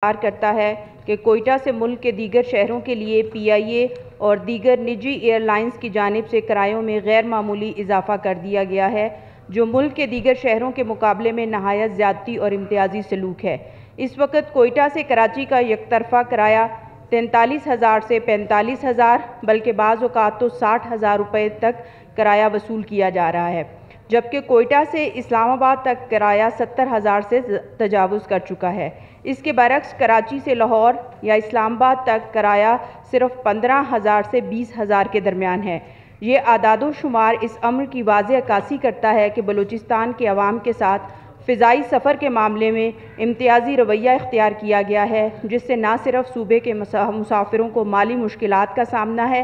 کرتا ہے کہ کوئٹہ سے ملک کے دیگر شہروں کے لیے پی آئی اے اور دیگر نجی ایئر لائنز کی جانب سے کرایوں میں غیر معمولی اضافہ کر دیا گیا ہے، جو ملک کے دیگر شہروں کے مقابلے میں نہایت زیادتی اور امتیازی سلوک ہے۔ اس وقت کوئٹہ سے کراچی کا یک طرفہ کرایہ 43,000 سے 45,000 بلکہ بعض اوقات تو 60,000 روپے تک کرایہ وصول کیا جا رہا ہے، جبکہ کوئٹہ سے اسلام آباد تک کرایہ 70,000 سے تجاوز کر چکا ہے۔ اس کے برعکس کراچی سے لاہور یا اسلام آباد تک کرایہ صرف 15,000 سے 20,000 کے درمیان ہے۔ یہ اعداد و شمار اس امر کی واضح عکاسی کرتا ہے کہ بلوچستان کے عوام کے ساتھ فضائی سفر کے معاملے میں امتیازی رویہ اختیار کیا گیا ہے، جس سے نہ صرف صوبے کے مسافروں کو مالی مشکلات کا سامنا ہے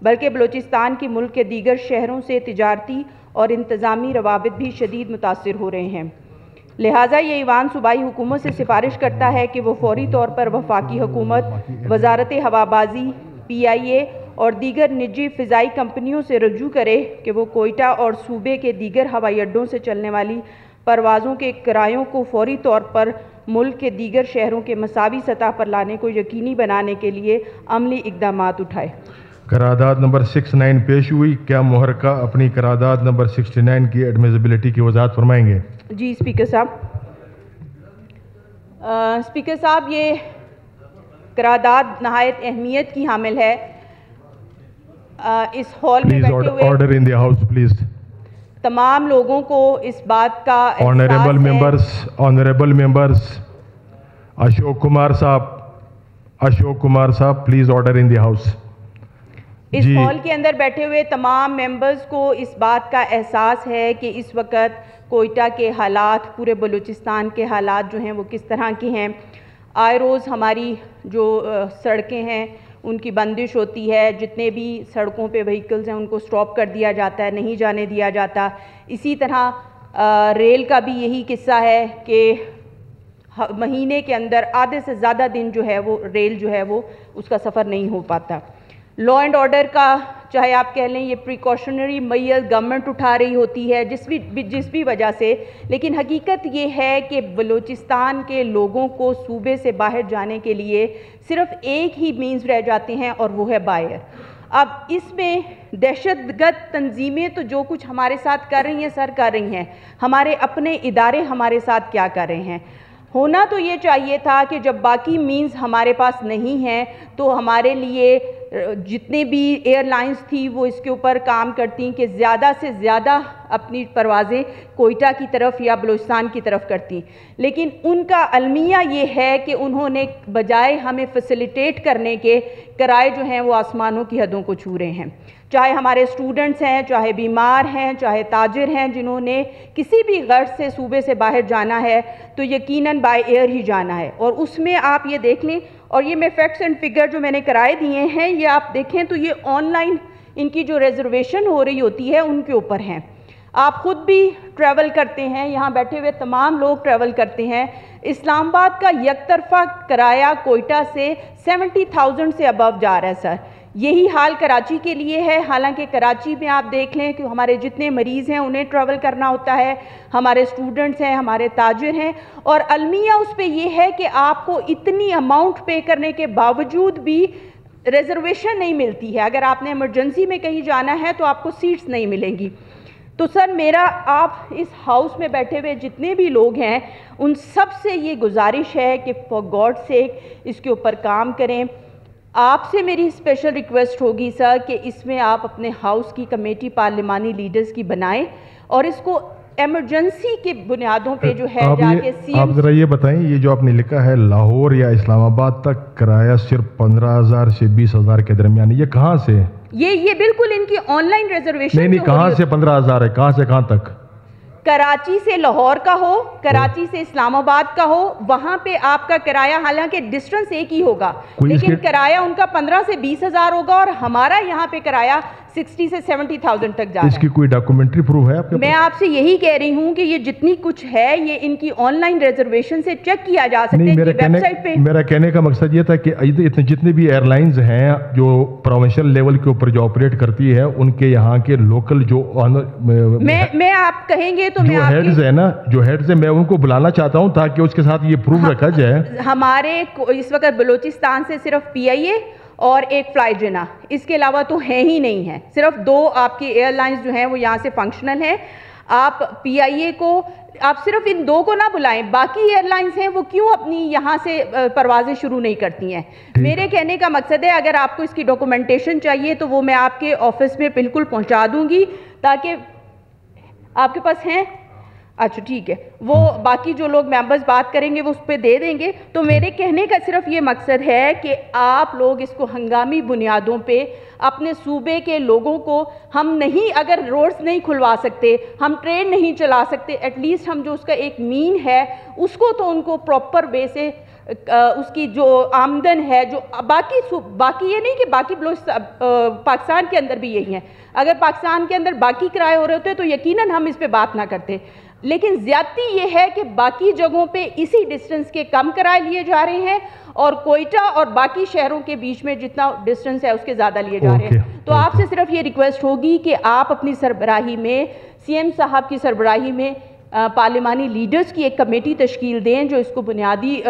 بلکہ بلوچستان کی ملک کے دیگر شہروں سے تجارتی اور انتظامی روابط بھی شدید متاثر ہو رہے ہیں۔ لہٰذا یہ ایوان صوبائی حکومت سے سفارش کرتا ہے کہ وہ فوری طور پر وفاقی حکومت، وزارت ہوابازی، پی آئی اے اور دیگر نجی فضائی کمپنیوں سے رجوع کرے کہ وہ کوئٹہ اور صوبے کے دیگر ہوائی اڈوں سے چلنے والی پروازوں کے کرایوں کو فوری طور پر ملک کے دیگر شہروں کے مساوی سطح پر لانے کو یقینی بنانے کے لیے عملی اقدامات اٹھائے۔ قرارداد نمبر 69 پیش ہوئی، کیا محرکہ اپنی قرارداد نمبر 69 کی ایڈمیسیبلٹی کی وضاحت فرمائیں گے؟ جی اسپیکر صاحب، اسپیکر صاحب یہ قرارداد نہایت اہمیت کی حامل ہے۔ اس ہال میں بیٹھے ہوئے order in the house please. تمام لوگوں کو اس بات کا آنریبل ممبرس اشوک کمار صاحب please order in the house. اس ہال کے اندر بیٹھے ہوئے تمام ممبرز کو اس بات کا احساس ہے کہ اس وقت کوئٹہ کے حالات، پورے بلوچستان کے حالات جو ہیں وہ کس طرح کے ہیں۔ آئے روز ہماری جو سڑکیں ہیں ان کی بندش ہوتی ہے، جتنے بھی سڑکوں پہ وہیکلز ہیں ان کو سٹاپ کر دیا جاتا ہے، نہیں جانے دیا جاتا۔ اسی طرح ریل کا بھی یہی قصہ ہے کہ مہینے کے اندر آدھے سے زیادہ دن جو ہے وہ ریل جو ہے وہ اس کا سفر نہیں ہو پاتا۔ لا اینڈ آرڈر کا چاہے آپ کہہ لیں یہ پریکاشنری میئر گورنمنٹ اٹھا رہی ہوتی ہے جس بھی وجہ سے، لیکن حقیقت یہ ہے کہ بلوچستان کے لوگوں کو صوبے سے باہر جانے کے لیے صرف ایک ہی مینز رہ جاتے ہیں اور وہ ہے باہر۔ اب اس میں دہشت گرد تنظیمیں تو جو کچھ ہمارے ساتھ کر رہی ہیں سر کر رہی ہیں، ہمارے اپنے ادارے ہمارے ساتھ کیا کر رہے ہیں۔ ہونا تو یہ چاہیے تھا کہ جب باقی مینز ہمارے پاس نہیں ہیں تو ہمارے لیے جتنے بھی ایئر لائنز تھی وہ اس کے اوپر کام کرتی کہ زیادہ سے زیادہ اپنی پروازیں کوئٹہ کی طرف یا بلوچستان کی طرف کرتی، لیکن ان کا المیہ یہ ہے کہ انہوں نے بجائے ہمیں فیسیلیٹیٹ کرنے کے کرائے جو ہیں وہ آسمانوں کی حدوں کو چھو رہے ہیں۔ چاہے ہمارے اسٹوڈنٹس ہیں، چاہے بیمار ہیں، چاہے تاجر ہیں جنہوں نے کسی بھی غرض سے صوبے سے باہر جانا ہے تو یقیناً بائی ایئر ہی جانا ہے، اور اس میں آپ یہ دیکھ لیں، اور یہ میں فیکٹس اینڈ فگر جو میں نے کرائے دیے ہیں یہ آپ دیکھیں تو یہ آن لائن ان کی جو ریزرویشن ہو رہی ہوتی ہے ان کے اوپر ہیں۔ آپ خود بھی ٹریول کرتے ہیں، یہاں بیٹھے ہوئے تمام لوگ ٹریول کرتے ہیں۔ اسلام آباد کا یک طرفہ کرایہ کوئٹہ سے 70,000 سے ابو جا رہا ہے سر۔ یہی حال کراچی کے لیے ہے، حالانکہ کراچی میں آپ دیکھ لیں کہ ہمارے جتنے مریض ہیں انہیں ٹریول کرنا ہوتا ہے، ہمارے اسٹوڈنٹس ہیں، ہمارے تاجر ہیں، اور المیہ اس پہ یہ ہے کہ آپ کو اتنی اماؤنٹ پے کرنے کے باوجود بھی ریزرویشن نہیں ملتی ہے۔ اگر آپ نے ایمرجنسی میں کہیں جانا ہے تو آپ کو سیٹس نہیں ملیں گی۔ تو سر میرا آپ اس ہاؤس میں بیٹھے ہوئے جتنے بھی لوگ ہیں ان سب سے یہ گزارش ہے کہ فار گاڈ سیک اس کے اوپر کام کریں۔ آپ سے میری اسپیشل ریکویسٹ ہوگی سر کہ اس میں آپ اپنے ہاؤس کی کمیٹی پارلیمانی لیڈرز کی بنائیں اور اس کو ایمرجنسی کے بنیادوں پہ جو ہے جا کے آپ ذرا یہ بتائیں، یہ جو آپ نے لکھا ہے لاہور یا اسلام آباد تک کرایہ صرف 15,000 سے 20,000 کے درمیان، یہ کہاں سے ہے؟ یہ بالکل ان کی آن لائن ریزرویشن نہیں کہاں سے 15,000 ہے، کہاں سے کہاں تک؟ کراچی سے لاہور کا ہو، کراچی سے اسلام آباد کا ہو، وہاں پہ آپ کا کرایہ حالانکہ ڈسٹنس ایک ہی ہوگا لیکن کرایہ ان کا 15 سے 20,000 ہوگا اور ہمارا یہاں پہ کرایہ 60 سے 70,000 تک جا رہا ہے. اس کی کوئی ڈاکومنٹری پروف ہے آپ کے پاس؟ میں آپ سے یہی کہہ رہی ہوں کہ یہ جتنی کچھ ہے یہ ان کی آن لائن ریزرویشن سے چیک کیا جا سکتے ہیں. ویب سائٹ پہ میرا کہنے کا مقصد یہ تھا کہ جتنے بھی ایئر لائنز ہیں جو پروونشل لیول کے اوپر جو آپریٹ کرتی ہے ان کے یہاں کے لوکل جو میں آپ کہیں گے تو میں ہیڈز ہے نا، جو ہیڈز ہیں، میں ان کو بلانا چاہتا ہوں تاکہ اس کے ساتھ یہ پروف رکھا جائے. ہمارے اس وقت بلوچستان سے صرف PIA اور ایک فلائی جنا، اس کے علاوہ تو ہیں ہی نہیں ہیں. صرف 2 آپ کی ایئر لائنز جو ہیں وہ یہاں سے فنکشنل ہیں. آپ PIA کو، آپ صرف ان 2 کو نہ بلائیں، باقی ایئر لائنز ہیں وہ کیوں اپنی یہاں سے پروازیں شروع نہیں کرتی ہیں؟ میرے کہنے کا مقصد ہے اگر آپ کو اس کی ڈاکومنٹیشن چاہیے تو وہ میں آپ کے آفس میں بالکل پہنچا دوں گی، تاکہ آپ کے پاس ہیں. اچھا ٹھیک ہے، وہ باقی جو لوگ ممبرز بات کریں گے وہ اس پہ دے دیں گے. تو میرے کہنے کا صرف یہ مقصد ہے کہ آپ لوگ اس کو ہنگامی بنیادوں پہ اپنے صوبے کے لوگوں کو، ہم نہیں، اگر روڈز نہیں کھلوا سکتے، ہم ٹرین نہیں چلا سکتے، ایٹ لیسٹ ہم جو اس کا ایک مین ہے اس کو تو ان کو پراپر وے سے اس کی جو آمدن ہے، جو باقی یہ نہیں کہ باقی پاکستان کے اندر بھی یہی ہیں. اگر پاکستان کے اندر باقی کرائے ہو رہے ہوتے تو یقیناً ہم اس پہ بات نہ کرتے. لیکن زیادتی یہ ہے کہ باقی جگہوں پہ اسی ڈسٹنس کے کم کرائے لیے جا رہے ہیں اور کوئٹہ اور باقی شہروں کے بیچ میں جتنا ڈسٹنس ہے اس کے زیادہ لیے جا رہے ہیں. تو آپ سے صرف یہ ریکویسٹ ہوگی کہ آپ اپنی سربراہی میں، CM صاحب کی سربراہی میں پارلیمانی لیڈرز کی ایک کمیٹی تشکیل دیں جو اس کو بنیادی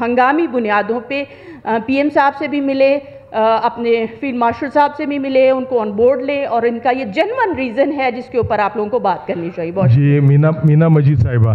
ہنگامی بنیادوں پہ PM صاحب سے بھی ملے، اپنے فیلڈ مارشل صاحب سے بھی ملے، ان کو آن بورڈ لے، اور ان کا یہ جنون ریزن ہے جس کے اوپر آپ لوگوں کو بات کرنی چاہیے. جی مینا مجید صاحبہ.